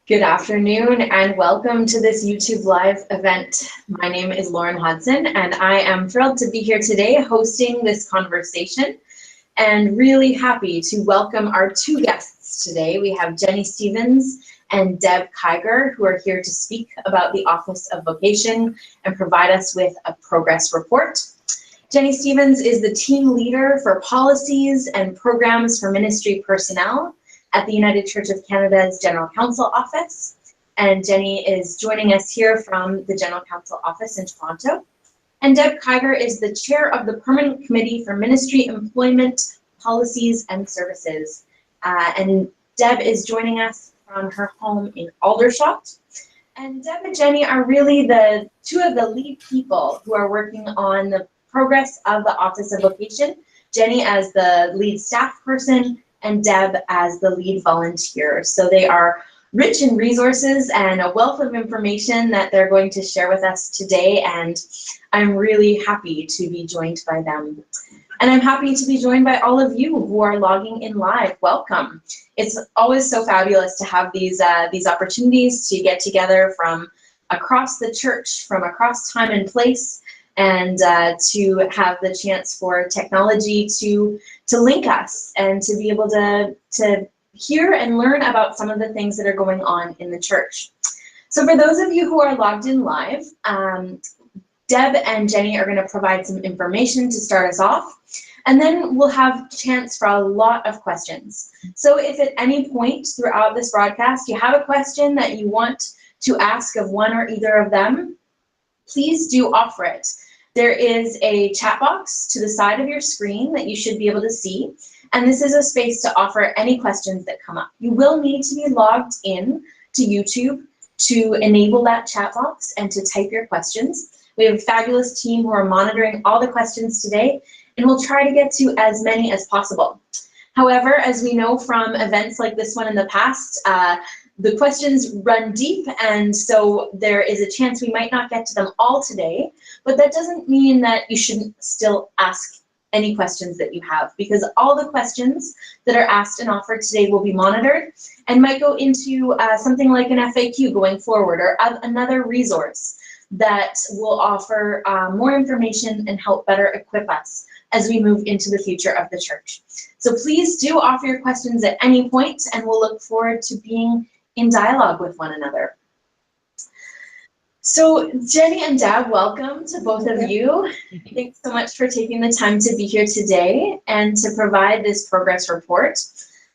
Good afternoon and welcome to this YouTube Live event. My name is Lauren Hodson and I am thrilled to be here today hosting this conversation and really happy to welcome our two guests today. We have Jenny Stevens and Deb Kiger who are here to speak about the Office of Vocation and provide us with a progress report. Jenny Stevens is the team leader for policies and programs for ministry personnel at the United Church of Canada's General Counsel Office. And Jenny is joining us here from the General Counsel Office in Toronto. And Deb Kiger is the chair of the Permanent Committee for Ministry Employment, Policies and Services. And Deb is joining us from her home in Aldershot. And Deb and Jenny are really the two of the lead people who are working on the progress of the Office of Vocation. Jenny as the lead staff person, and Deb as the lead volunteer. So they are rich in resources and a wealth of information that they're going to share with us today, and I'm really happy to be joined by them. And I'm happy to be joined by all of you who are logging in live. Welcome. It's always so fabulous to have these opportunities to get together from across the church, from across time and place, and to have the chance for technology to link us and to be able to hear and learn about some of the things that are going on in the church. So for those of you who are logged in live, Deb and Jenny are going to provide some information to start us off, and then we'll have a chance for a lot of questions. So if at any point throughout this broadcast you have a question that you want to ask of one or either of them, please do offer it. There is a chat box to the side of your screen that you should be able to see, and this is a space to offer any questions that come up. You will need to be logged in to YouTube to enable that chat box and to type your questions. We have a fabulous team who are monitoring all the questions today, and we'll try to get to as many as possible. However, as we know from events like this one in the past, the questions run deep, and so there is a chance we might not get to them all today, but that doesn't mean that you shouldn't still ask any questions that you have, because all the questions that are asked and offered today will be monitored and might go into something like an FAQ going forward, or another resource that will offer more information and help better equip us as we move into the future of the church. So please do offer your questions at any point, and we'll look forward to being in dialogue with one another. So Jenny and Deb, welcome to both of you. Thanks so much for taking the time to be here today and to provide this progress report.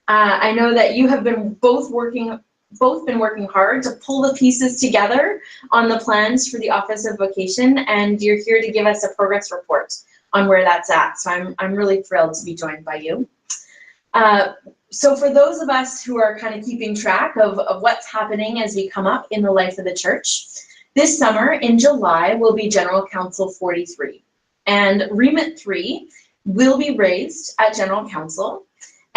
I know that you have been both been working hard to pull the pieces together on the plans for the Office of Vocation, and you're here to give us a progress report on where that's at. So I'm really thrilled to be joined by you. So for those of us who are kind of keeping track of what's happening as we come up in the life of the church, this summer in July will be General Counsel 43, and Remit 3 will be raised at General Counsel.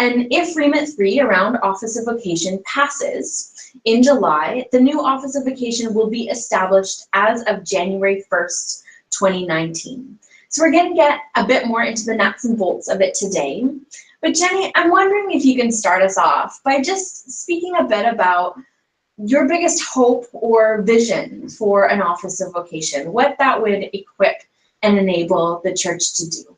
And if Remit 3 around Office of Vocation passes in July, the new Office of Vocation will be established as of January 1st, 2019. So we're going to get a bit more into the nuts and bolts of it today. But Jenny, I'm wondering if you can start us off by just speaking a bit about your biggest hope or vision for an Office of Vocation, what that would equip and enable the church to do.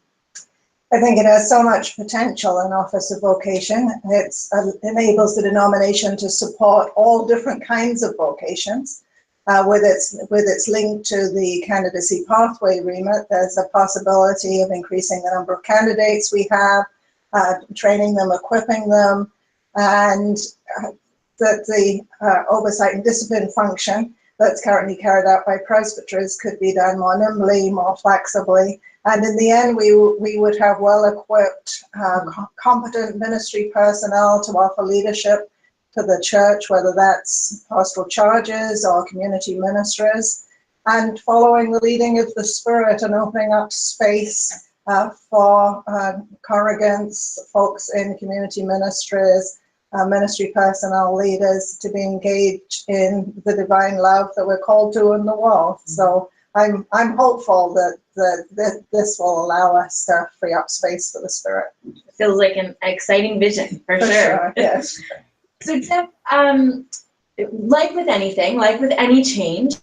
I think it has so much potential, an Office of Vocation. It enables the denomination to support all different kinds of vocations. With its link to the candidacy pathway remit, there's a possibility of increasing the number of candidates we have, training them, equipping them, and that the oversight and discipline function that's currently carried out by presbyteries could be done more nimbly, more flexibly. And in the end, we would have well-equipped, competent ministry personnel to offer leadership to the church, whether that's pastoral charges or community ministers, and following the leading of the Spirit and opening up space for congregants, folks in community ministries, ministry personnel leaders to be engaged in the divine love that we're called to in the world. So I'm hopeful that this will allow us to free up space for the Spirit. Feels like an exciting vision, for sure. Yes. So Deb, like with anything, like with any change,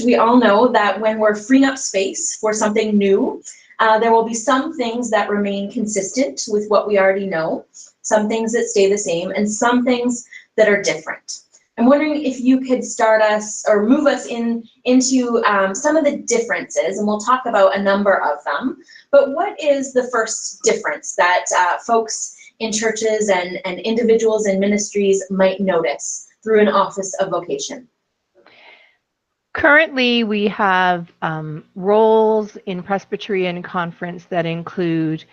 we all know that when we're freeing up space for something new, there will be some things that remain consistent with what we already know, some things that stay the same, and some things that are different. I'm wondering if you could start us or move us into some of the differences, and we'll talk about a number of them. But what is the first difference that folks in churches and individuals in ministries might notice through an Office of Vocation? Currently, we have roles in Presbyterian Conference that include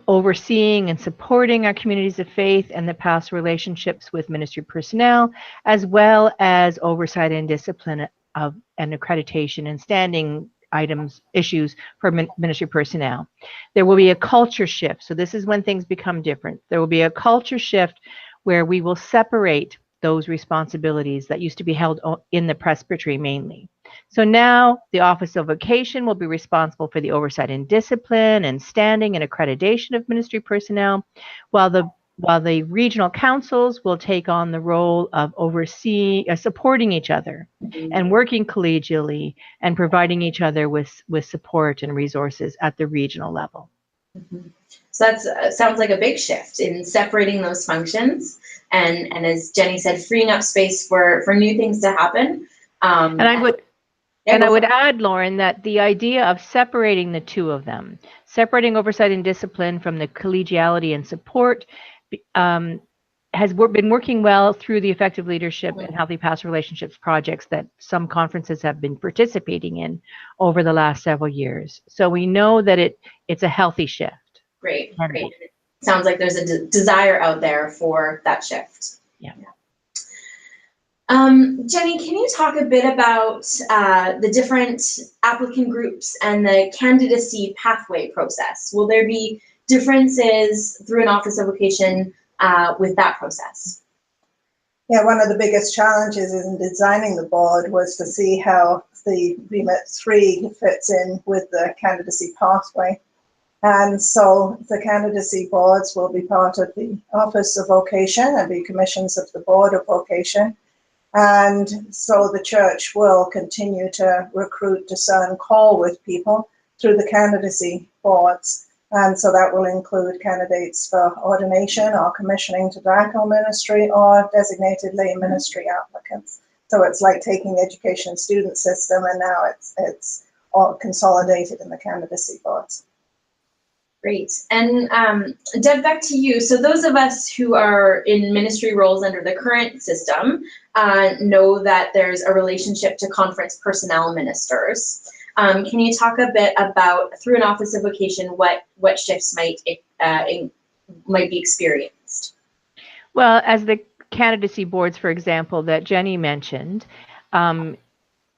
overseeing and supporting our communities of faith and the past relationships with ministry personnel, as well as oversight and discipline of and accreditation and standing issues for ministry personnel. There will be a culture shift. So this is when things become different. There will be a culture shift where we will separate those responsibilities that used to be held in the presbytery mainly. So now the Office of Vocation will be responsible for the oversight and discipline and standing and accreditation of ministry personnel, while the regional councils will take on the role of overseeing, supporting each other and working collegially and providing each other with support and resources at the regional level. So that sounds like a big shift in separating those functions, and as Jenny said, freeing up space for new things to happen. And I would add, Lauren, that the idea of separating the two of them, separating oversight and discipline from the collegiality and support, has been working well through the effective leadership and healthy past relationships projects that some conferences have been participating in over the last several years. So we know that it's a healthy shift. Great. Sounds like there's a desire out there for that shift. Yeah. Jenny, can you talk a bit about the different applicant groups and the candidacy pathway process? Will there be differences through an Office of Vocation with that process? Yeah, one of the biggest challenges in designing the board was to see how the Remit 3 fits in with the candidacy pathway. And so the candidacy boards will be part of the Office of Vocation and be commissions of the Board of Vocation. And so the church will continue to recruit, discern, call with people through the candidacy boards. And so that will include candidates for ordination or commissioning to diaconal ministry or designated lay ministry applicants. So it's like taking the education student system, and now it's all consolidated in the candidacy boards. Great. And Deb, back to you. So those of us who are in ministry roles under the current system know that there's a relationship to conference personnel ministers. Can you talk a bit about, through an Office of Vocation, what shifts might be experienced? Well, as the candidacy boards, for example, that Jenny mentioned,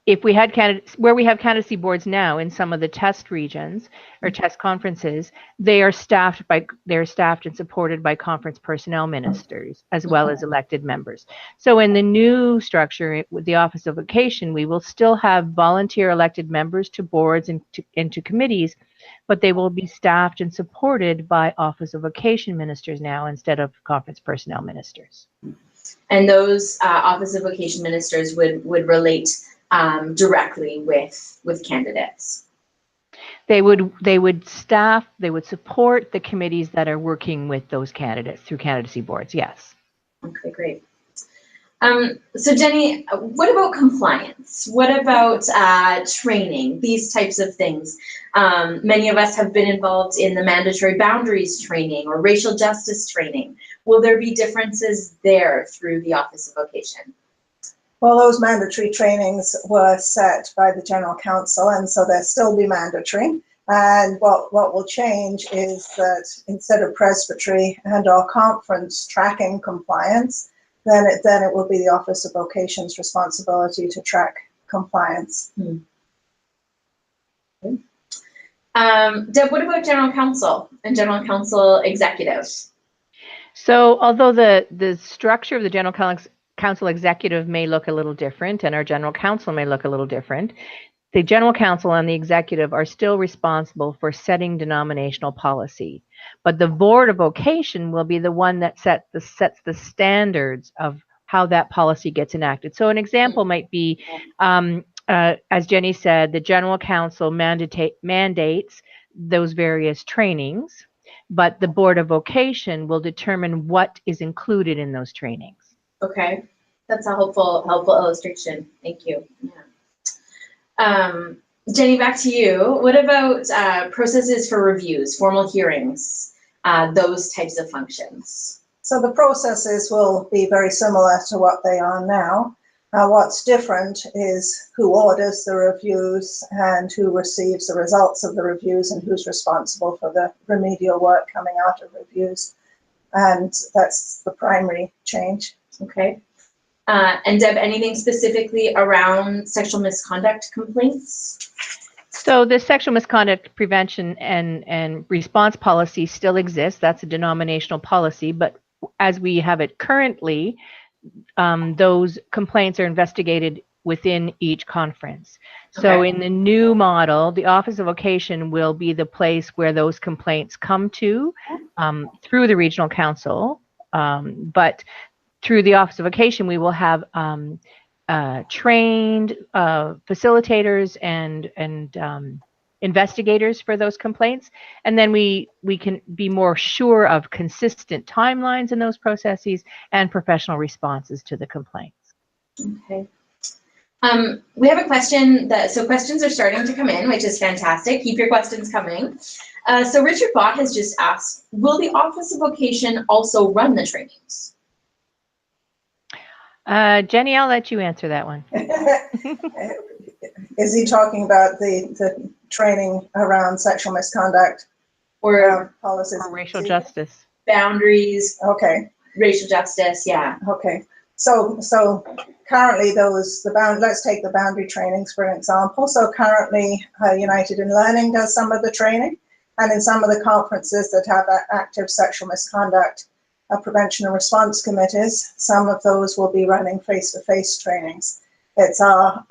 if we had where we have candidacy boards now in some of the test regions or test conferences, they are staffed and supported by conference personnel ministers as well as elected members. So in the new structure with the Office of Vocation, we will still have volunteer elected members to boards and to committees, but they will be staffed and supported by Office of Vocation ministers now instead of conference personnel ministers. And those Office of Vocation ministers would relate directly with candidates. They would support the committees that are working with those candidates through candidacy boards. Yes. Okay, great. So Jenny, what about compliance? What about training? These types of things. Many of us have been involved in the mandatory boundaries training or racial justice training. Will there be differences there through the Office of Vocation? Well, those mandatory trainings were set by the General Council, and so they'll still be mandatory. And what will change is that instead of presbytery and or conference tracking compliance, then it will be the Office of Vocation's responsibility to track compliance. Okay. Deb, what about General Counsel and General Counsel executives? So although the structure of the General Council executive may look a little different and our General Counsel may look a little different, the General Counsel and the executive are still responsible for setting denominational policy. But the Board of Vocation will be the one that sets the standards of how that policy gets enacted. So an example might be, as Jenny said, the general counsel mandates those various trainings, but the Board of Vocation will determine what is included in those trainings. Okay, that's a helpful illustration. Thank you. Yeah. Jenny, back to you. What about processes for reviews, formal hearings, those types of functions? So the processes will be very similar to what they are now. What's different is who orders the reviews and who receives the results of the reviews and who's responsible for the remedial work coming out of reviews. And that's the primary change. Okay. And Deb, anything specifically around sexual misconduct complaints? So the sexual misconduct prevention and response policy still exists. That's a denominational policy, but as we have it currently, those complaints are investigated within each conference. So in the new model, the Office of Vocation will be the place where those complaints come to through the regional council, but through the Office of Vocation, we will have trained facilitators and investigators for those complaints, and then we can be more sure of consistent timelines in those processes and professional responses to the complaints. Okay. We have a question so questions are starting to come in, which is fantastic. Keep your questions coming. So Richard Bott has just asked, will the Office of Vocation also run the trainings? Jenny, I'll let you answer that one. Is he talking about the training around sexual misconduct or policies? Or racial justice. Boundaries. Okay. Racial justice, yeah. Okay. So currently let's take the boundary trainings for an example. So currently United in Learning does some of the training, and in some of the conferences that have active sexual misconduct prevention and response committees, some of those will be running face-to-face trainings. It's our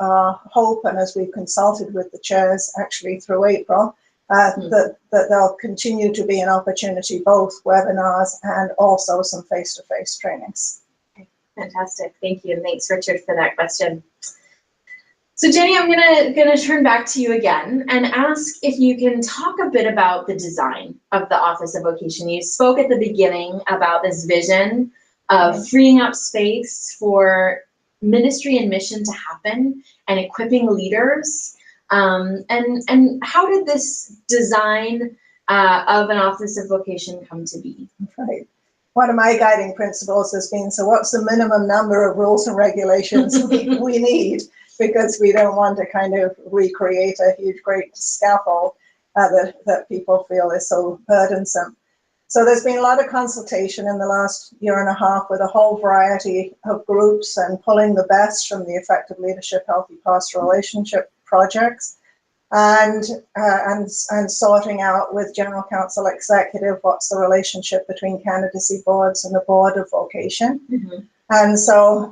hope, and as we've consulted with the chairs actually through April, that there'll continue to be an opportunity, both webinars and also some face-to-face trainings. Fantastic, thank you, and thanks Richard for that question. So Jenny, I'm gonna turn back to you again and ask if you can talk a bit about the design of the Office of Vocation. You spoke at the beginning about this vision of freeing up space for ministry and mission to happen and equipping leaders. And how did this design of an Office of Vocation come to be? Right. One of my guiding principles has been, so what's the minimum number of rules and regulations we need? Because we don't want to kind of recreate a huge, great scaffold that people feel is so burdensome. So there's been a lot of consultation in the last year and a half with a whole variety of groups and pulling the best from the Effective Leadership, Healthy Pastoral Relationship projects, and sorting out with General Counsel Executive what's the relationship between candidacy boards and the Board of Vocation. Mm-hmm. And so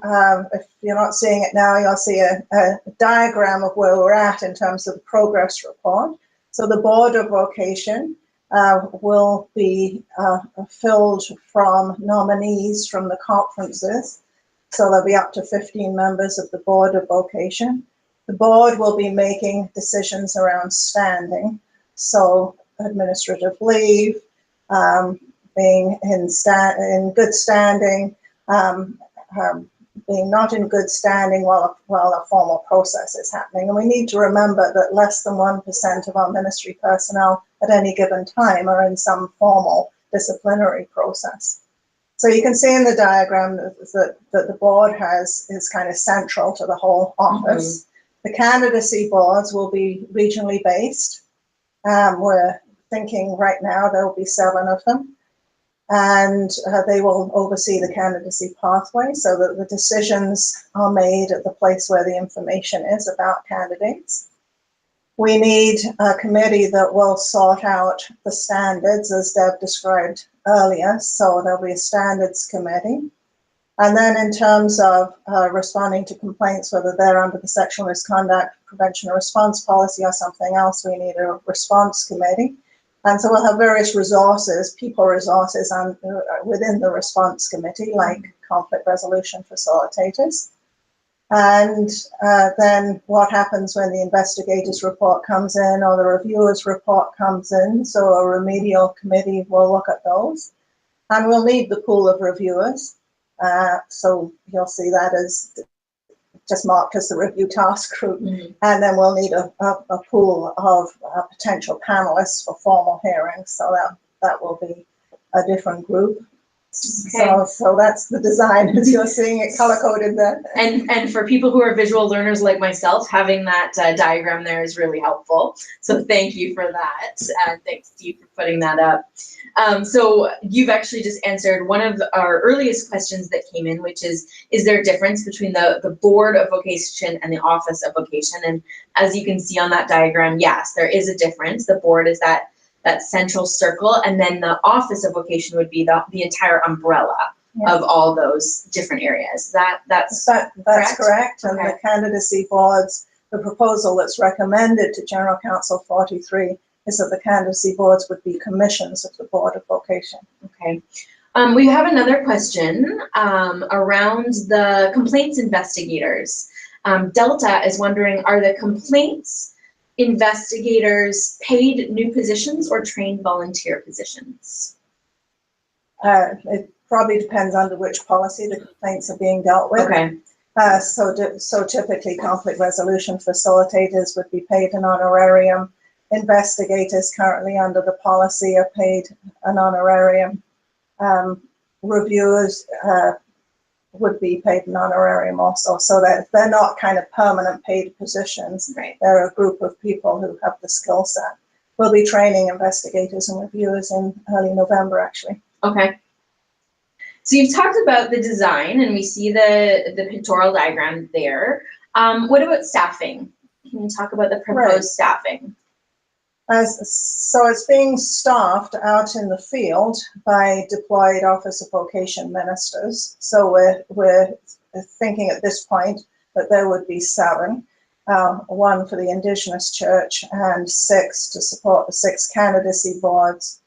if you're not seeing it now, you'll see a diagram of where we're at in terms of the progress report. So the Board of Vocation will be filled from nominees from the conferences. So there'll be up to 15 members of the Board of Vocation. The board will be making decisions around standing. So administrative leave, being in good standing, being not in good standing while a formal process is happening. And we need to remember that less than 1% of our ministry personnel at any given time are in some formal disciplinary process. So you can see in the diagram that the board is kind of central to the whole office. Mm-hmm. The candidacy boards will be regionally based. We're thinking right now there will be 7 of them. And they will oversee the candidacy pathway so that the decisions are made at the place where the information is about candidates. We need a committee that will sort out the standards, as Deb described earlier. So there'll be a standards committee. And then in terms of responding to complaints, whether they're under the sexual misconduct prevention and response policy or something else, we need a response committee. And so we'll have various resources, people resources within the response committee, like conflict resolution facilitators. And then what happens when the investigator's report comes in or the reviewer's report comes in? So a remedial committee will look at those. And we'll need the pool of reviewers. So you'll see that as just marked as the review task group. Mm-hmm. And then we'll need a pool of potential panelists for formal hearings. So that will be a different group. Okay. So that's the design as you're seeing it color coded there. And for people who are visual learners like myself, having that diagram there is really helpful. So thank you for that. Thanks to you for putting that up. So you've actually just answered one of our earliest questions that came in, which is there a difference between the Board of Vocation and the Office of Vocation? And as you can see on that diagram, yes, there is a difference. The board is that central circle, and then the Office of Vocation would be the entire umbrella of all those different areas. That's correct. And the candidacy boards, the proposal that's recommended to General Counsel 43 is that the candidacy boards would be commissions of the Board of Vocation. Okay. We have another question around the complaints investigators. Delta is wondering, are the complaints investigators paid new positions or trained volunteer positions? It probably depends under which policy the complaints are being dealt with. Okay. So typically conflict resolution facilitators would be paid an honorarium. Investigators currently under the policy are paid an honorarium. Reviewers would be paid an honorarium also, so that they're not kind of permanent paid positions. Right. They're a group of people who have the skill set. We'll be training investigators and reviewers in early November, actually. Okay. So you've talked about the design, and we see the pictorial diagram there. What about staffing? Can you talk about the proposed staffing? So it's being staffed out in the field by deployed Office of Vocation ministers. So we're thinking at this point that there would be 7, 1 for the Indigenous Church and 6 to support the 6 candidacy boards,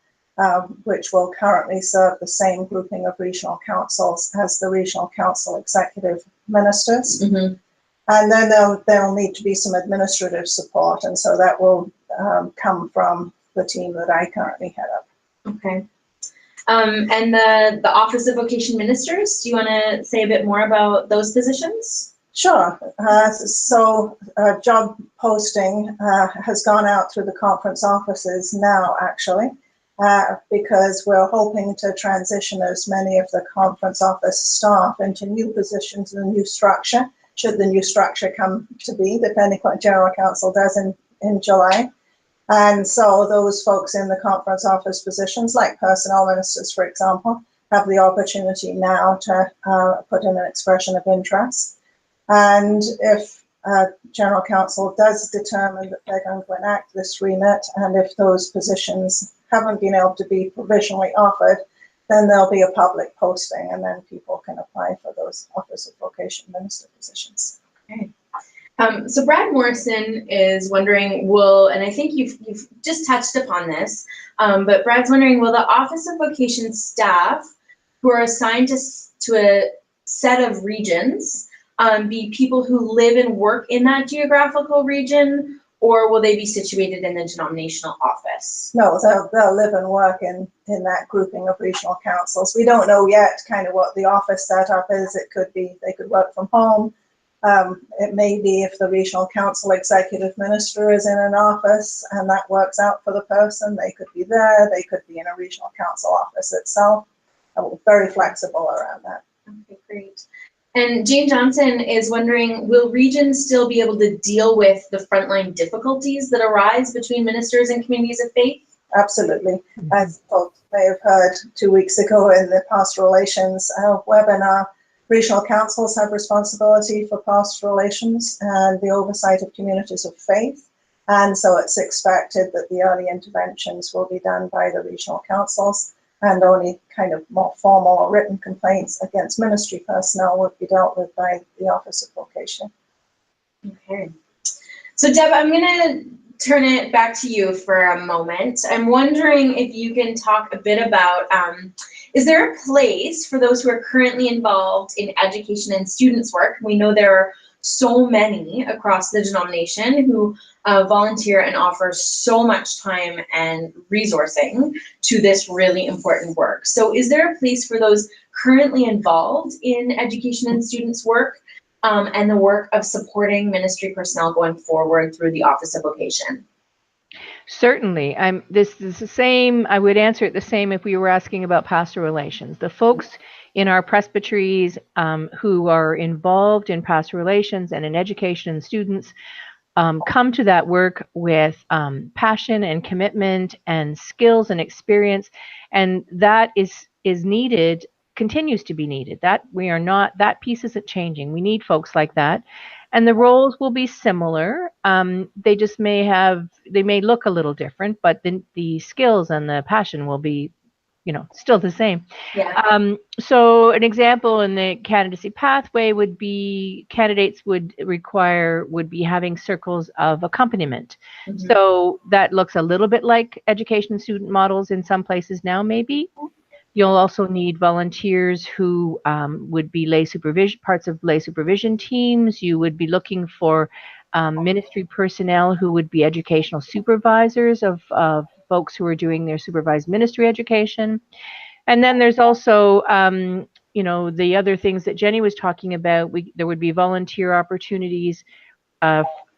which will currently serve the same grouping of regional councils as the regional council executive ministers. Mm-hmm. And then there'll need to be some administrative support, and so that will come from the team that I currently head up. Okay. And the Office of Vocation Ministers, do you want to say a bit more about those positions? Sure. So job posting has gone out through the conference offices now, actually, because we're hoping to transition as many of the conference office staff into new positions in the new structure, should the new structure come to be, depending what General Counsel does in July. And so those folks in the conference office positions, like personnel ministers, for example, have the opportunity now to put in an expression of interest. And if General Counsel does determine that they're going to enact this remit, and if those positions haven't been able to be provisionally offered, then there'll be a public posting, and then people can apply for those Office of Vocation Minister positions. Okay. So Brad Morrison is wondering, and I think you've just touched upon this, but Brad's wondering, will the Office of Vocation staff who are assigned to a set of regions be people who live and work in that geographical region, or will they be situated in the denominational office? No, they'll live and work in that grouping of regional councils. We don't know yet kind of what the office setup is. It could be they could work from home. It may be if the regional council executive minister is in an office and that works out for the person, they could be there. They could be in a regional council office itself. We're very flexible around that. Okay, great. And Jane Johnson is wondering, will regions still be able to deal with the frontline difficulties that arise between ministers and communities of faith? Absolutely. As folks may have heard 2 weeks ago in the pastoral relations webinar, regional councils have responsibility for pastoral relations and the oversight of communities of faith. And so it's expected that the early interventions will be done by the regional councils, and only kind of more formal or written complaints against ministry personnel would be dealt with by the Office of Vocation. Okay. So Deb, I'm going to turn it back to you for a moment. I'm wondering if you can talk a bit about is there a place for those who are currently involved in education and students work? We know there are so many across the denomination who volunteer and offer so much time and resourcing to this really important work. So is there a place for those currently involved in education and students work and the work of supporting ministry personnel going forward through the Office of Vocation? Certainly. This is the same. I would answer it the same if we were asking about pastoral relations. The folks in our presbyteries who are involved in pastoral relations and in education and students come to that work with passion and commitment and skills and experience, and that is needed, continues to be needed. That piece isn't changing. We need folks like that, and the roles will be similar. They just may look a little different, but the skills and the passion will be, still the same. Yeah. So an example in the candidacy pathway would be candidates would be having circles of accompaniment. Mm-hmm. So that looks a little bit like education student models in some places now, maybe. You'll also need volunteers who would be parts of lay supervision teams. You would be looking for ministry personnel who would be educational supervisors of folks who are doing their supervised ministry education. And then there's also, the other things that Jenny was talking about. There would be volunteer opportunities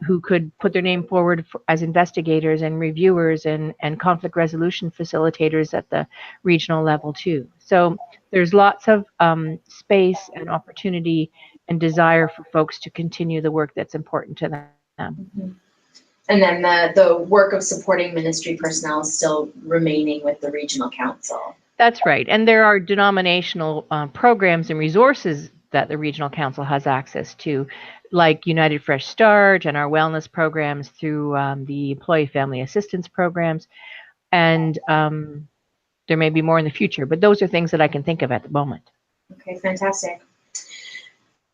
who could put their name forward as investigators and reviewers and conflict resolution facilitators at the regional level too. So there's lots of space and opportunity and desire for folks to continue the work that's important to them. Mm-hmm. And then the work of supporting ministry personnel is still remaining with the regional council. That's right. And there are denominational programs and resources that the regional council has access to, like United Fresh Start and our wellness programs through the employee family assistance programs. And there may be more in the future, but those are things that I can think of at the moment. Okay, fantastic.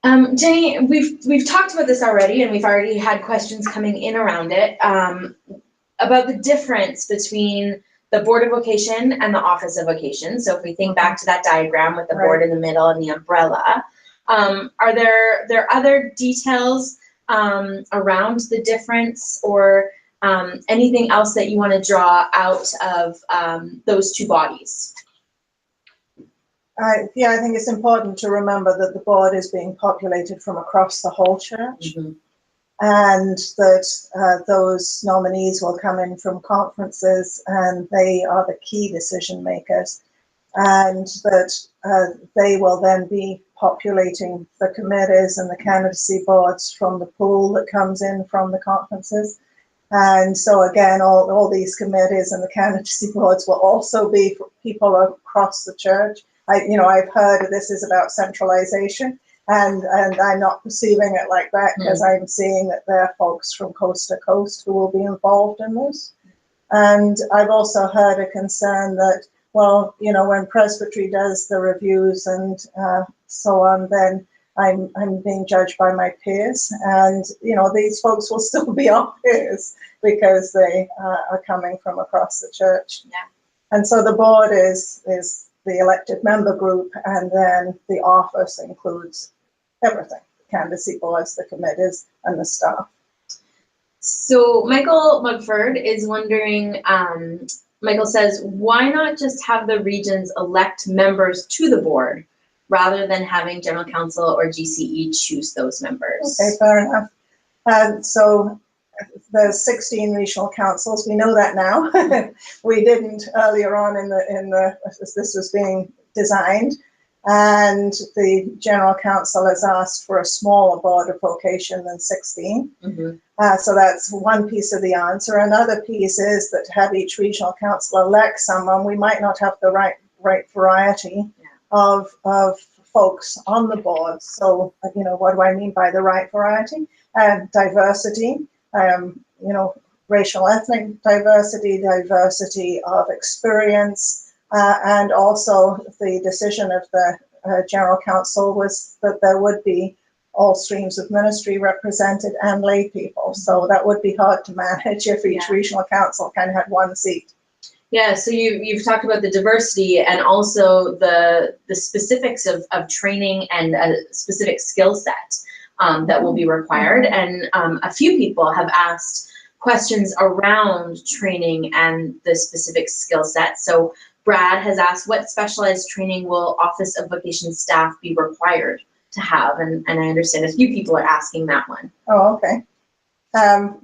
Jenny, we've talked about this already, and we've already had questions coming in around it about the difference between the Board of Vocation and the Office of Vocation. So if we think back to that diagram with the board in the middle and the umbrella, are there other details around the difference, or anything else that you want to draw out of those two bodies? I think it's important to remember that the board is being populated from across the whole church. Mm-hmm. And that those nominees will come in from conferences, and they are the key decision makers, and that they will then be populating the committees and the candidacy boards from the pool that comes in from the conferences. And so again, all these committees and the candidacy boards will also be people across the church. I've heard this is about centralization. And I'm not perceiving it like that, because I'm seeing that there are folks from coast to coast who will be involved in this. And I've also heard a concern that, well, when presbytery does the reviews and so on, then I'm being judged by my peers. And, these folks will still be our peers because they are coming from across the church. Yeah. And so the board is the elected member group, and then the office includes everything: the candidacy boards, the committees, and the staff. So Michael Mugford is wondering, Michael says, why not just have the regions elect members to the board rather than having general council or GCE choose those members? Okay, fair enough. So there's 16 regional councils. We know that now. We didn't earlier on as this was being designed. And the General Council has asked for a smaller Board of Vocation than 16. Mm-hmm. So that's one piece of the answer. Another piece is that to have each regional council elect someone, we might not have the right variety of folks on the board. So, what do I mean by the right variety? Diversity, racial, ethnic diversity of experience. And also the decision of the General Council was that there would be all streams of ministry represented and lay people. So that would be hard to manage if each regional council kind of had one seat. Yeah, so you've talked about the diversity and also the specifics of training and a specific skill set that will be required. And a few people have asked questions around training and the specific skill set. So Brad has asked, what specialized training will Office of Vocation staff be required to have? And I understand a few people are asking that one. Oh, okay.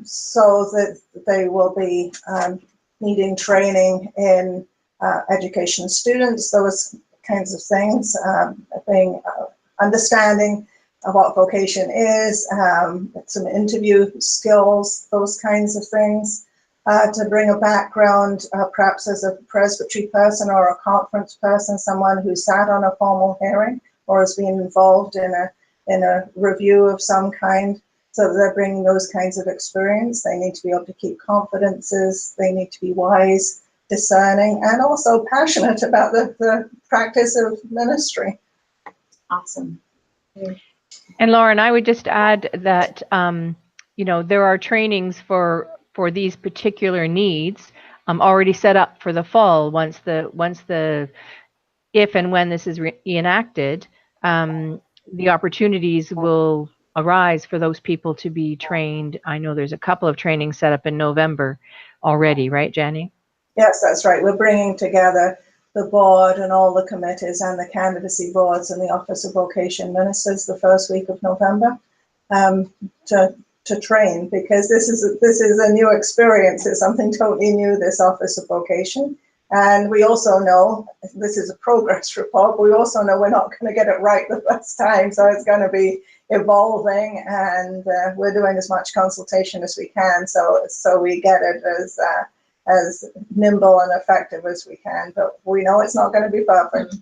So that they will be needing training in education students, those kinds of things, understanding of what vocation is, some interview skills, those kinds of things, to bring a background, perhaps as a presbytery person or a conference person, someone who sat on a formal hearing or has been involved in a review of some kind. So they're bringing those kinds of experience. They need to be able to keep confidences. They need to be wise, discerning, and also passionate about the practice of ministry. Awesome. And Lauren, I would just add that, there are trainings for these particular needs already set up for the fall. Once if and when this is enacted, the opportunities will arise for those people to be trained. I know there's a couple of trainings set up in November already, right, Jenny? Yes, that's right. We're bringing together the board and all the committees and the candidacy boards and the Office of Vocation ministers the first week of November to train, because this is a new experience. It's something totally new, this Office of Vocation. And we also know, this is a progress report, but we also know we're not going to get it right the first time. So it's going to be evolving, and we're doing as much consultation as we can, so we get it as nimble and effective as we can. But we know it's not going to be perfect.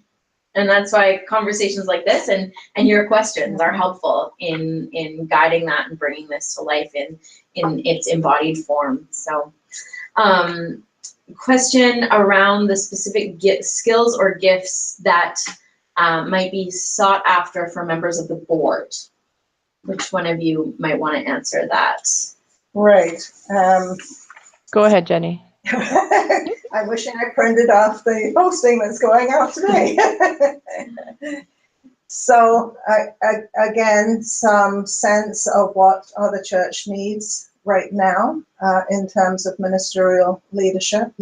And that's why conversations like this and your questions are helpful in guiding that and bringing this to life in its embodied form. So, question around the specific skills or gifts that might be sought after for members of the board. Which one of you might want to answer that? Right. Go ahead, Jenny. I wish I printed off the posting that's going out today. So again, some sense of what the church needs right now in terms of ministerial leadership,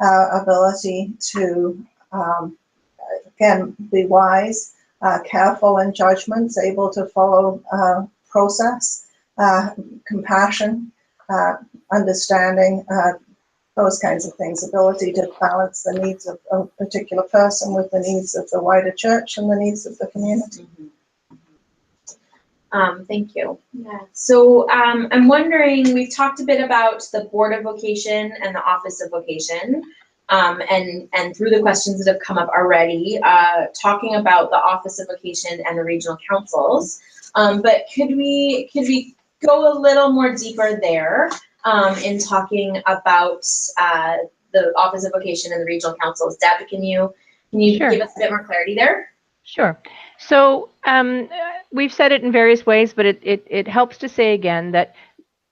ability to, again, be wise, careful in judgments, able to follow process, compassion, understanding, those kinds of things, ability to balance the needs of a particular person with the needs of the wider church and the needs of the community. Thank you. Yeah. So I'm wondering, we've talked a bit about the Board of Vocation and the Office of Vocation, and through the questions that have come up already, talking about the Office of Vocation and the regional councils. But could we go a little more deeper there in talking about the Office of Vocation and the regional councils? Deb, can you Sure. give us a bit more clarity there? Sure. So we've said it in various ways, but it helps to say again that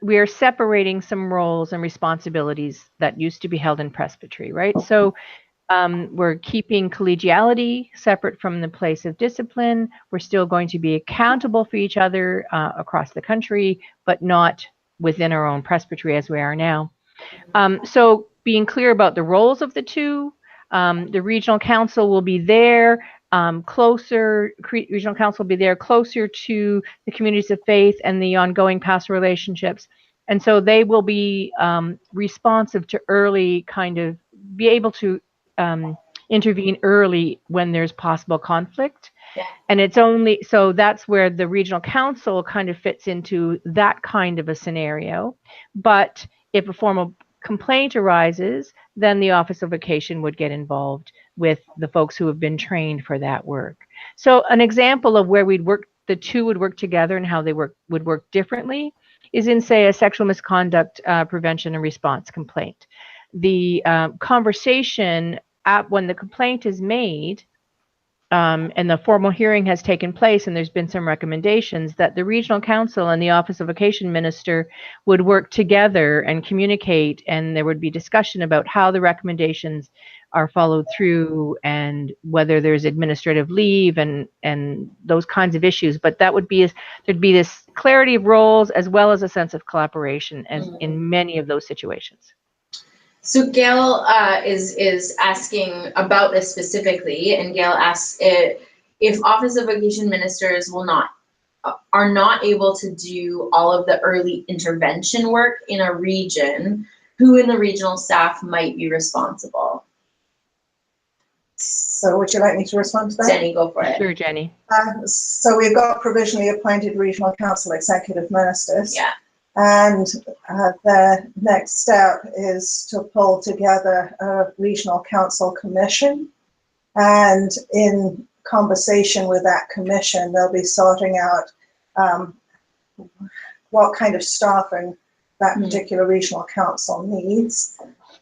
we are separating some roles and responsibilities that used to be held in presbytery, right? So we're keeping collegiality separate from the place of discipline. We're still going to be accountable for each other across the country, but not within our own presbytery as we are now. So being clear about the roles of the two, the regional council will be there closer. Regional council will be there closer to the communities of faith and the ongoing pastoral relationships, and so they will be responsive to early, kind of be able to intervene early when there's possible conflict. Yeah. And it's only so that's where the regional council kind of fits into that kind of a scenario. But if a formal complaint arises, then the Office of Vocation would get involved with the folks who have been trained for that work. So an example of where the two would work together and how they would work differently is in, say, a sexual misconduct prevention and response complaint. The conversation when the complaint is made and the formal hearing has taken place and there's been some recommendations, that the regional council and the Office of Vocation Minister would work together and communicate, and there would be discussion about how the recommendations are followed through and whether there's administrative leave and those kinds of issues. But that would be, there'd be this clarity of roles as well as a sense of collaboration as in many of those situations. So Gail is asking about this specifically, and Gail asks if Office of Vocation Ministers are not able to do all of the early intervention work in a region, who in the regional staff might be responsible? So would you like me to respond to that? Jenny, go for it. Sure, Jenny. So we've got provisionally appointed regional council executive ministers. Yeah. And the next step is to pull together a regional council commission. And in conversation with that commission, they'll be sorting out what kind of staffing that particular regional council needs.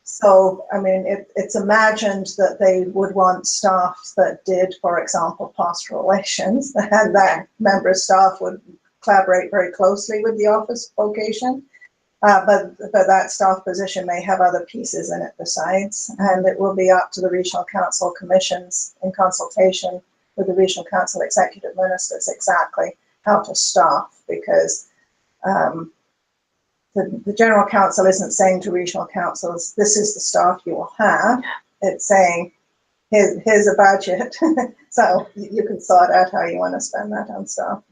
So, I mean, it's imagined that they would want staff that did, for example, pastoral relations, and that member of staff would collaborate very closely with the Office of Vocation. But that staff position may have other pieces in it besides, and it will be up to the regional council commissions in consultation with the regional council executive ministers exactly how to staff, because the general council isn't saying to regional councils, this is the staff you will have. It's saying, here's a budget, so you can sort out how you want to spend that on staff.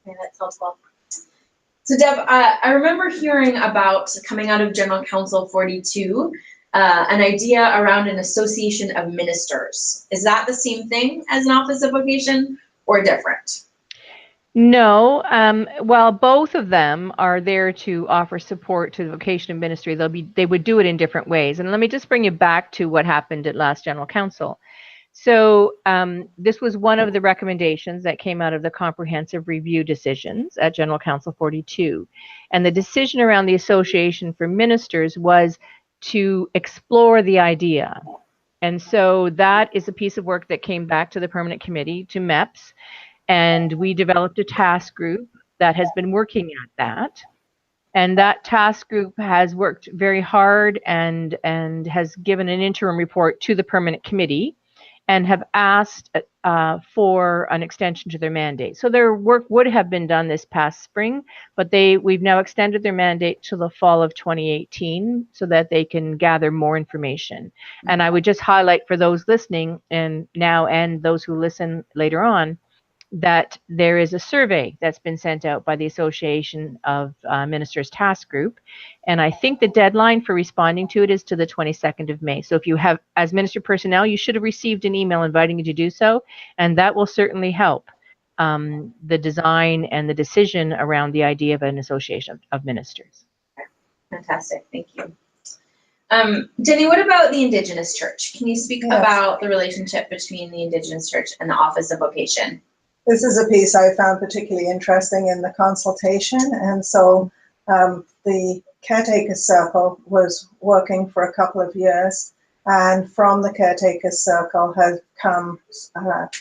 Okay, that's helpful. So Deb, I remember hearing about, coming out of General Council 42, an idea around an association of ministers. Is that the same thing as an Office of Vocation or different? No, while both of them are there to offer support to the vocation ministry, they would do it in different ways. And let me just bring you back to what happened at last General Council. So this was one of the recommendations that came out of the comprehensive review decisions at General Council 42. And the decision around the Association for Ministers was to explore the idea. And so that is a piece of work that came back to the Permanent Committee, to MEPS, and we developed a task group that has been working at that. And that task group has worked very hard and has given an interim report to the Permanent Committee and have asked for an extension to their mandate. So their work would have been done this past spring, but we've now extended their mandate to the fall of 2018 so that they can gather more information. And I would just highlight for those listening and those who listen later on, that there is a survey that's been sent out by the Association of Ministers Task Group. And I think the deadline for responding to it is to the 22nd of May. So if you have, as minister personnel, you should have received an email inviting you to do so. And that will certainly help the design and the decision around the idea of an association of ministers. Fantastic, thank you. Jenny, what about the Indigenous Church? Can you speak about the relationship between the Indigenous Church and the Office of Vocation? This is a piece I found particularly interesting in the consultation. And so the Caretakers Circle was working for a couple of years. And from the Caretakers Circle have come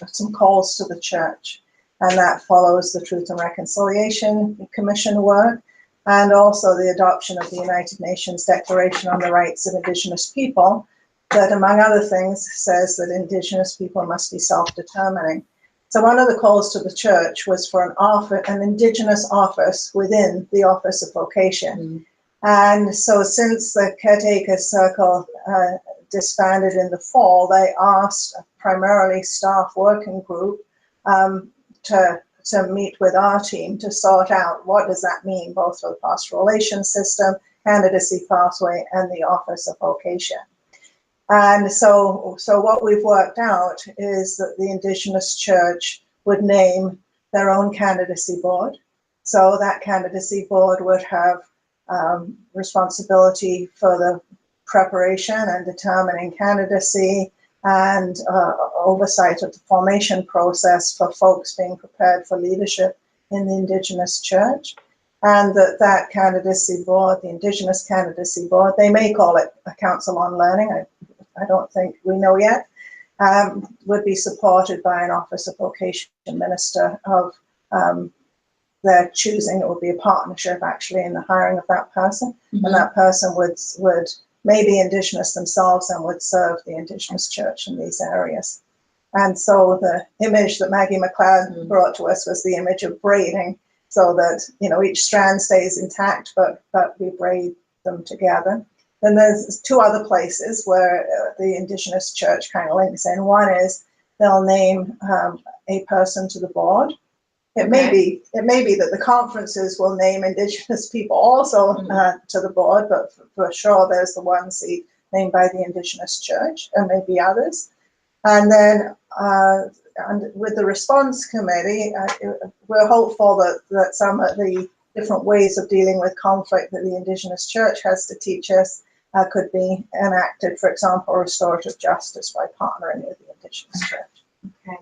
some calls to the church. And that follows the Truth and Reconciliation Commission work, and also the adoption of the United Nations Declaration on the Rights of Indigenous People, that among other things says that Indigenous people must be self-determining. So one of the calls to the church was for an Indigenous office within the Office of Vocation. And so since the Caretakers Circle disbanded in the fall, they asked a primarily staff working group to meet with our team to sort out what does that mean, both for the pastoral relations system, candidacy pathway, and the Office of Vocation. And so what we've worked out is that the Indigenous Church would name their own candidacy board. So that candidacy board would have responsibility for the preparation and determining candidacy and oversight of the formation process for folks being prepared for leadership in the Indigenous Church. And that candidacy board, the Indigenous Candidacy Board, they may call it a Council on Learning. I don't think we know yet. would be supported by an Office of Vocation minister of their choosing. It would be a partnership actually in the hiring of that person, and that person would maybe Indigenous themselves and would serve the Indigenous church in these areas. And so the image that Maggie McLeod brought to us was the image of braiding, so that, you know, each strand stays intact, but we braid them together. Then there's two other places where the Indigenous church kind of links in. One is they'll name a person to the board. It may be that the conferences will name Indigenous people also to the board, but for sure there's the one seat named by the Indigenous church, and maybe others. And then and with the response committee, we're hopeful that some of the different ways of dealing with conflict that the Indigenous church has to teach us could be enacted. For example, restorative justice by partnering with the Indigenous church. Okay.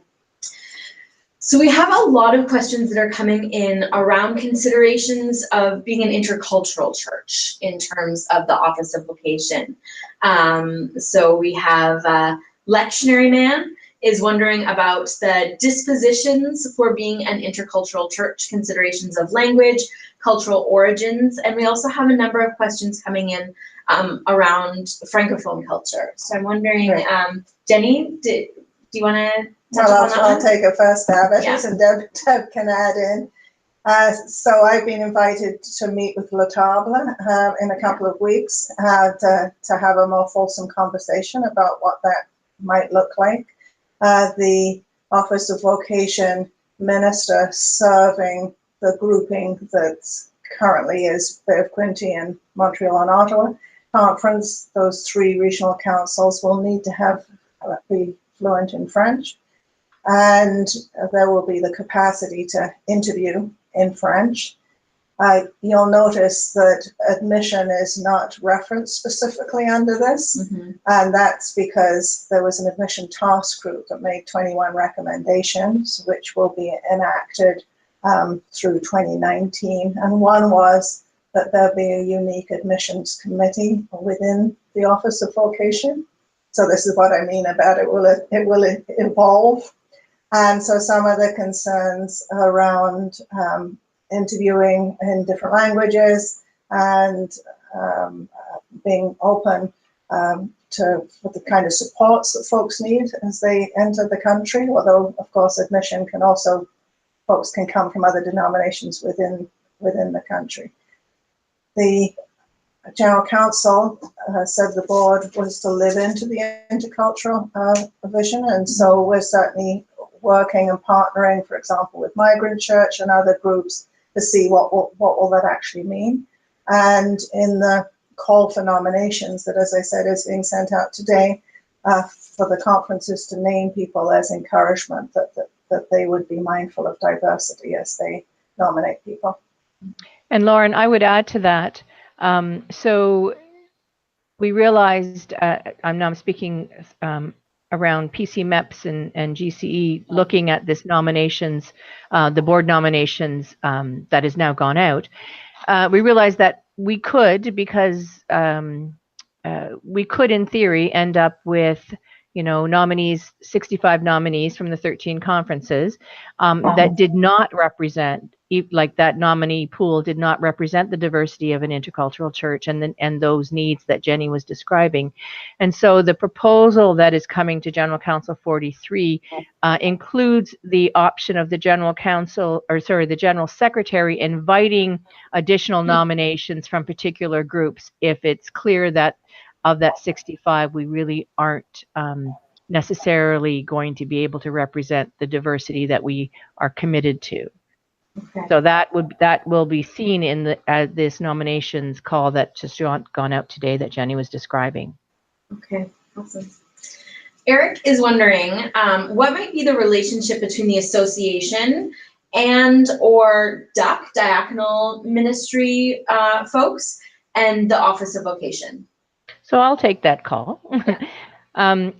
So we have a lot of questions that are coming in around considerations of being an intercultural church in terms of the Office of Vocation. So we have Lectionary Man is wondering about the dispositions for being an intercultural church, considerations of language, cultural origins, and we also have a number of questions coming in around Francophone culture. So I'm wondering, Jenny, do you want to touch on that one? I'll take a first stab at it, and Deb can add in. So I've been invited to meet with La Table in a couple of weeks to have a more fulsome conversation about what that might look like. The Office of Vocation minister serving the grouping that currently is Bay of Quinte and Montreal and Ottawa conference, those three regional councils will need to be fluent in French, and there will be the capacity to interview in French. You'll notice that admission is not referenced specifically under this, and that's because there was an admission task group that made 21 recommendations, which will be enacted through 2019, and one was that there be a unique admissions committee within the Office of Vocation. So this is what I mean about it will evolve. And so some of the concerns around interviewing in different languages and being open to the kind of supports that folks need as they enter the country, although of course admission can also, folks can come from other denominations within the country. The General Counsel said the board was to live into the intercultural vision, and so we're certainly working and partnering, for example, with Migrant Church and other groups to see what will that actually mean. And in the call for nominations that, as I said, is being sent out today, for the conferences to name people as encouragement that they would be mindful of diversity as they nominate people. And Lauren, I would add to that. So we realized, I'm speaking around PC MEPS and GCE, looking at this nominations, the board nominations that has now gone out. We realized that we could, because we could in theory end up with, you know, nominees, 65 nominees from the 13 conferences that did not represent, like that nominee pool did not represent the diversity of an intercultural church and those needs that Jenny was describing. And so the proposal that is coming to General Council 43 includes the option of the General Council, or sorry, the General Secretary inviting additional nominations from particular groups if it's clear that of that 65, we really aren't necessarily going to be able to represent the diversity that we are committed to. Okay. So that will be seen in this nominations call that just gone out today that Jenny was describing. Okay, awesome. Eric is wondering what might be the relationship between the association and or DUC, diaconal ministry folks, and the Office of Vocation. So I'll take that call.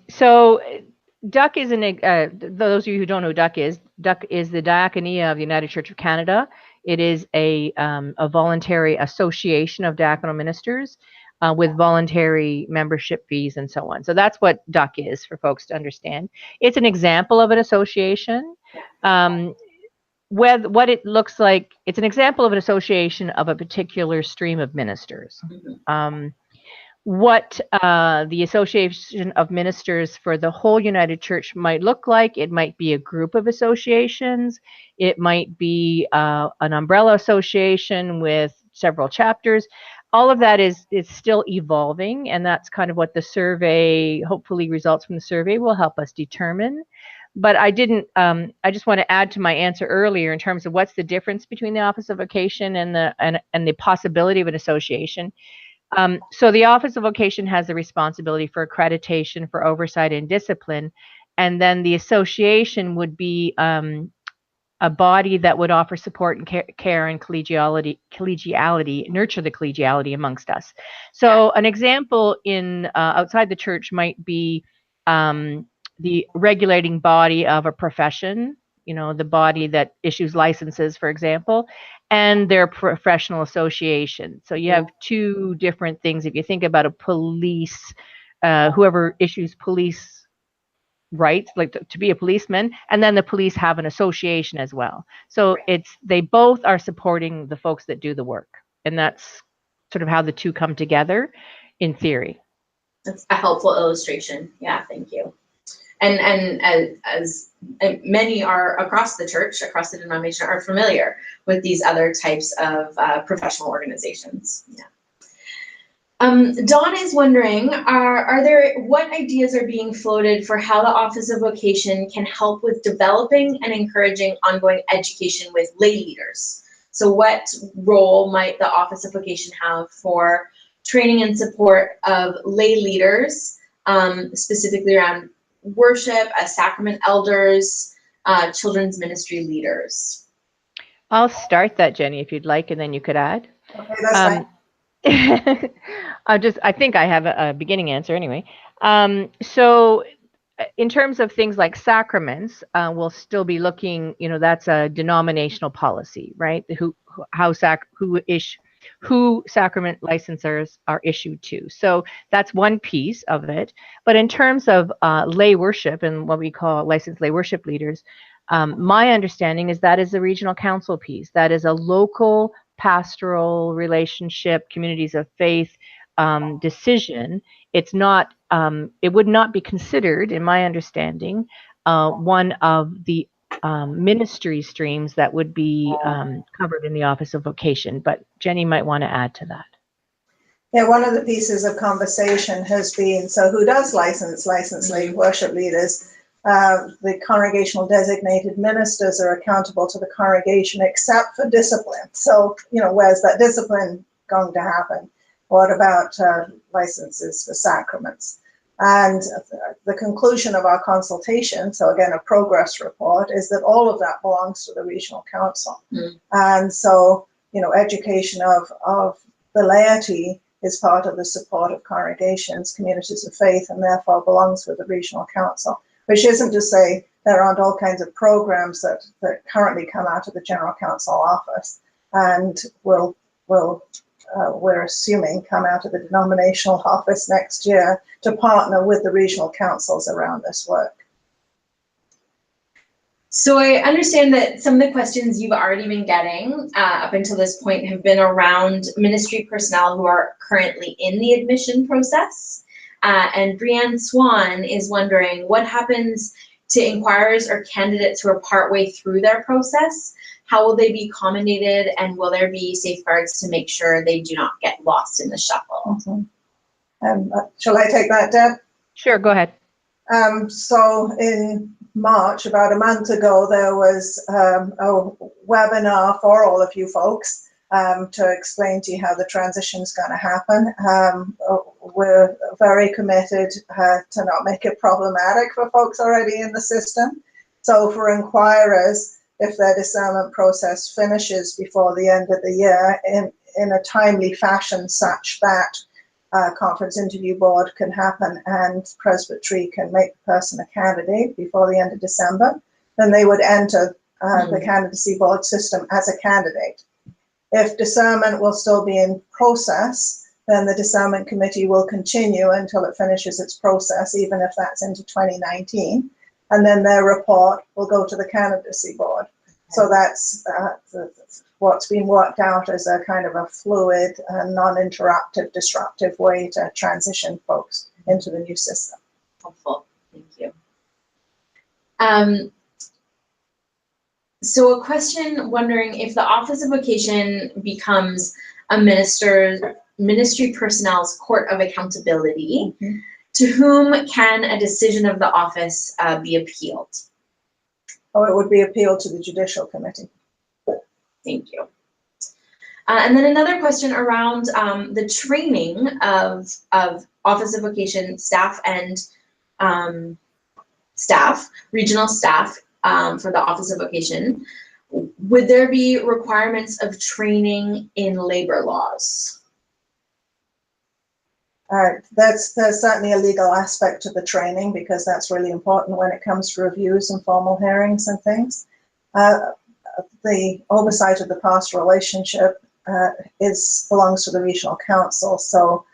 So DUC is those of you who don't know who DUC is the Diaconia of the United Church of Canada. It is a voluntary association of diaconal ministers. with voluntary membership fees and so on. So that's what DUC is for folks to understand. It's an example of an association. What it looks like, it's an example of an association of a particular stream of ministers. What the Association of Ministers for the whole United Church might look like, it might be a group of associations, it might be an umbrella association with several chapters. All of that is still evolving, and that's kind of what the survey, hopefully results from the survey will help us determine. But I just want to add to my answer earlier in terms of what's the difference between the Office of Vocation and the possibility of an association. So the Office of Vocation has the responsibility for accreditation, for oversight and discipline, and then the association would be a body that would offer support and care and collegiality, nurture the collegiality amongst us. So an example in outside the church might be the regulating body of a profession, the body that issues licenses, for example, and their professional association. So you have two different things. If you think about a police, whoever issues police rights, like to be a policeman, and then the police have an association as well. So they both are supporting the folks that do the work, and that's sort of how the two come together in theory. That's a helpful illustration. Yeah, thank you. And as many are across the church, across the denomination, are familiar with these other types of professional organizations. Yeah. Dawn is wondering, what ideas are being floated for how the Office of Vocation can help with developing and encouraging ongoing education with lay leaders? So what role might the Office of Vocation have for training and support of lay leaders, specifically around worship, as sacrament elders, children's ministry leaders? I'll start that, Jenny, if you'd like, and then you could add. Okay, that's fine. I think I have a beginning answer anyway. So in terms of things like sacraments, we'll still be looking, that's a denominational policy, right? Who sacrament licensors are issued to. So that's one piece of it. But in terms of lay worship and what we call licensed lay worship leaders, my understanding is that is a regional council piece. That is a local pastoral relationship, communities of faith decision. It's not, it would not be considered, in my understanding, one of the ministry streams that would be covered in the Office of Vocation. But Jenny might want to add to that. Yeah, one of the pieces of conversation has been, so who does license lay worship leaders? The congregational designated ministers are accountable to the congregation except for discipline. So, where's that discipline going to happen? What about licenses for sacraments? And the conclusion of our consultation, so again, a progress report, is that all of that belongs to the regional council. And so, education of the laity is part of the support of congregations, communities of faith, and therefore belongs with the regional council, which isn't to say there aren't all kinds of programs that currently come out of the general council office and we're assuming come out of the denominational office next year to partner with the regional councils around this work. So I understand that some of the questions you've already been getting up until this point have been around ministry personnel who are currently in the admission process. And Brianne Swan is wondering what happens to inquirers or candidates who are partway through their process. How will they be accommodated, and will there be safeguards to make sure they do not get lost in the shuffle? Shall I take that, Deb? Sure, go ahead. So in March, about a month ago, there was a webinar for all of you folks to explain to you how the transition is going to happen. We're very committed to not make it problematic for folks already in the system. So for inquirers, if their discernment process finishes before the end of the year in a timely fashion such that conference interview board can happen and presbytery can make the person a candidate before the end of December, then they would enter the candidacy board system as a candidate. If discernment will still be in process, then the discernment committee will continue until it finishes its process, even if that's into 2019. And then their report will go to the candidacy board. So that's what's been worked out as a kind of a fluid, non-interruptive, disruptive way to transition folks into the new system. Helpful, thank you. So a question wondering if the Office of Vocation becomes a ministry personnel's court of accountability, to whom can a decision of the office be appealed? Oh, it would be appealed to the Judicial Committee. Thank you. And then another question around the training of Office of Vocation staff and regional staff for the Office of Vocation. Would there be requirements of training in labor laws? There's certainly a legal aspect to the training, because that's really important when it comes to reviews and formal hearings and things. The oversight of the past relationship belongs to the regional council, so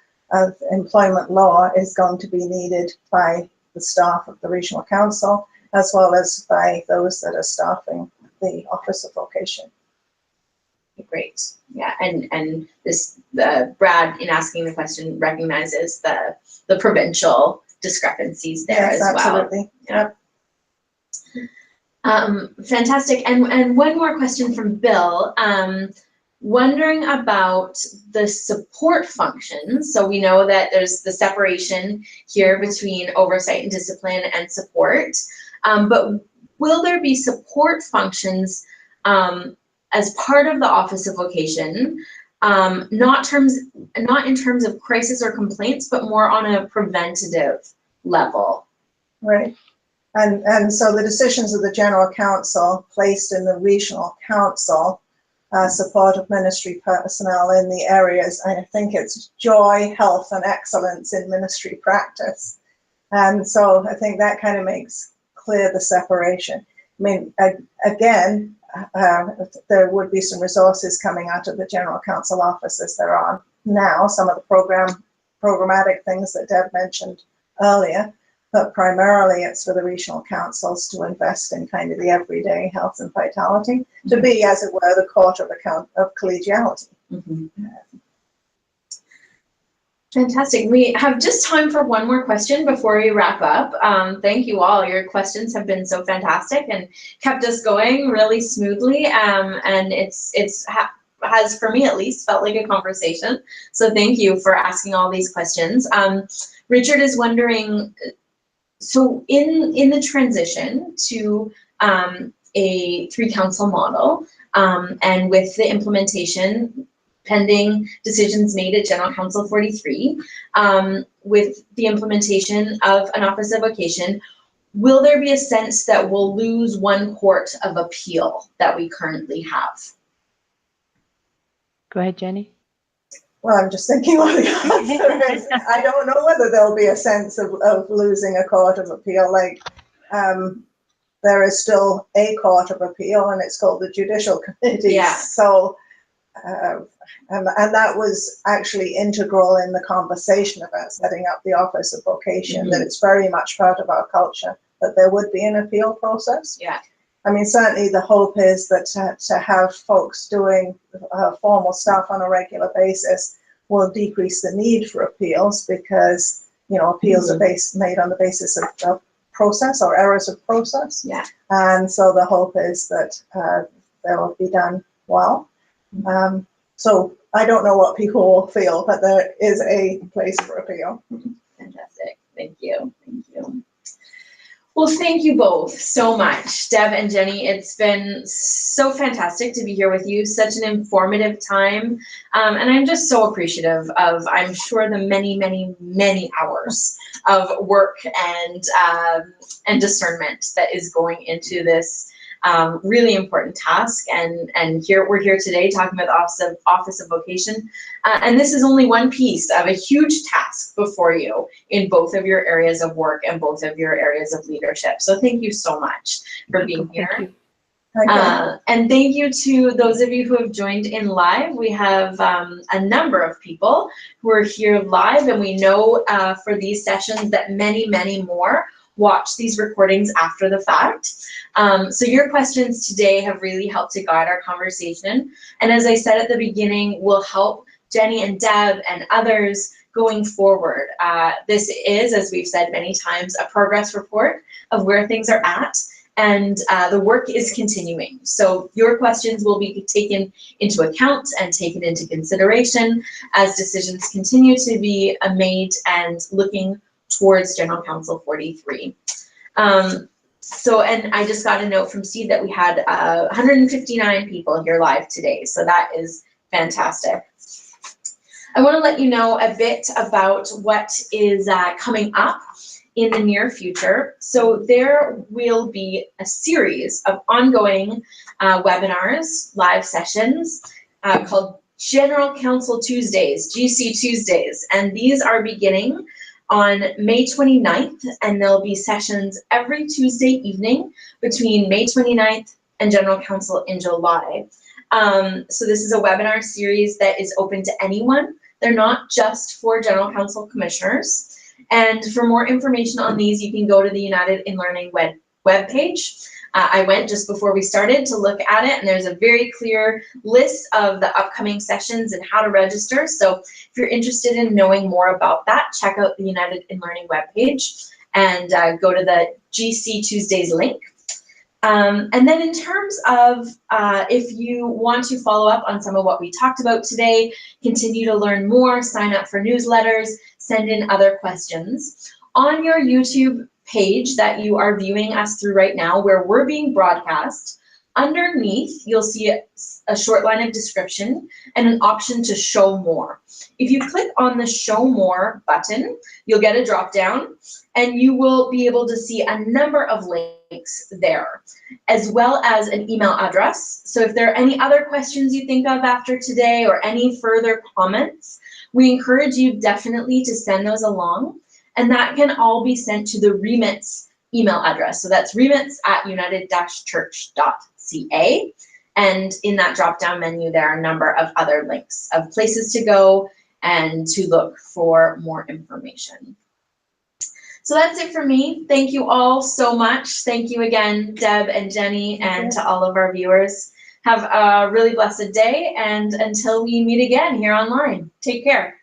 employment law is going to be needed by the staff of the regional council, as well as by those that are staffing the Office of Vocation. Great, yeah, and this Brad, in asking the question, recognizes the provincial discrepancies there as absolutely. Well. Yep. Fantastic, and one more question from Bill. Wondering about the support functions. So we know that there's the separation here between oversight and discipline and support, but will there be support functions as part of the Office of Vocation, not in terms of crisis or complaints, but more on a preventative level? Right. And so the decisions of the General Council placed in the Regional Council support of ministry personnel in the areas, I think it's joy, health, and excellence in ministry practice. And so I think that kind of makes clear the separation. I mean, again, there would be some resources coming out of the General Council office as there are now, some of the programmatic things that Deb mentioned earlier, but primarily it's for the regional councils to invest in kind of the everyday health and vitality, to be, as it were, the court of collegiality. Fantastic. We have just time for one more question before we wrap up. Thank you all. Your questions have been so fantastic and kept us going really smoothly. And has, for me at least, felt like a conversation. So thank you for asking all these questions. Richard is wondering, so in the transition to a 3-council model, and with the implementation pending decisions made at General Council 43, with the implementation of an Office of Vocation, will there be a sense that we'll lose one court of appeal that we currently have? Go ahead, Jenny. Well, I'm just thinking what the answer is. I don't know whether there'll be a sense of losing a court of appeal. Like, there is still a court of appeal, and it's called the Judicial Committee. Yeah. So, and that was actually integral in the conversation about setting up the Office of Vocation, that it's very much part of our culture that there would be an appeal process. Yeah. I mean, certainly the hope is that to have folks doing formal stuff on a regular basis will decrease the need for appeals, because, you know, appeals are made on the basis of process or errors of process. Yeah. And so the hope is that they will be done well. So I don't know what people will feel, but there is a place for appeal. Fantastic. Thank you. Thank you. Well, thank you both so much, Deb and Jenny. It's been so fantastic to be here with you, such an informative time. And I'm just so appreciative of, I'm sure, the many, many, many hours of work and discernment that is going into this really important task. And here we're here today talking about the Office of Vocation. And this is only one piece of a huge task before you in both of your areas of work and both of your areas of leadership. So thank you so much for being here. Okay. And thank you to those of you who have joined in live. We have a number of people who are here live, and we know for these sessions that many, many more watch these recordings after the fact. So your questions today have really helped to guide our conversation. And as I said at the beginning, will help Jenny and Deb and others going forward. This is, as we've said many times, a progress report of where things are at. And the work is continuing. So your questions will be taken into account and taken into consideration as decisions continue to be made and looking towards General Counsel 43. And I just got a note from Steve that we had 159 people here live today. So that is fantastic. I want to let you know a bit about what is coming up in the near future. So there will be a series of ongoing webinars, live sessions called General Counsel Tuesdays, GC Tuesdays, and these are beginning on May 29th, and there'll be sessions every Tuesday evening between May 29th and General Counsel in July. So this is a webinar series that is open to anyone. They're not just for General Counsel commissioners. And for more information on these, you can go to the United in Learning webpage. I went just before we started to look at it, and there's a very clear list of the upcoming sessions and how to register. So if you're interested in knowing more about that, check out the United in Learning webpage and go to the GC Tuesdays link. And then in terms of if you want to follow up on some of what we talked about today, continue to learn more, sign up for newsletters, send in other questions. On your YouTube page that you are viewing us through right now, where we're being broadcast, underneath you'll see a short line of description and an option to show more. If you click on the show more button, you'll get a drop down and you will be able to see a number of links there, as well as an email address. So if there are any other questions you think of after today or any further comments, we encourage you definitely to send those along, and that can all be sent to the Remits email address. So that's remits@united-church.ca. And in that drop-down menu, there are a number of other links of places to go and to look for more information. So that's it for me. Thank you all so much. Thank you again, Deb and Jenny, and to all of our viewers. Have a really blessed day, and until we meet again here online, take care.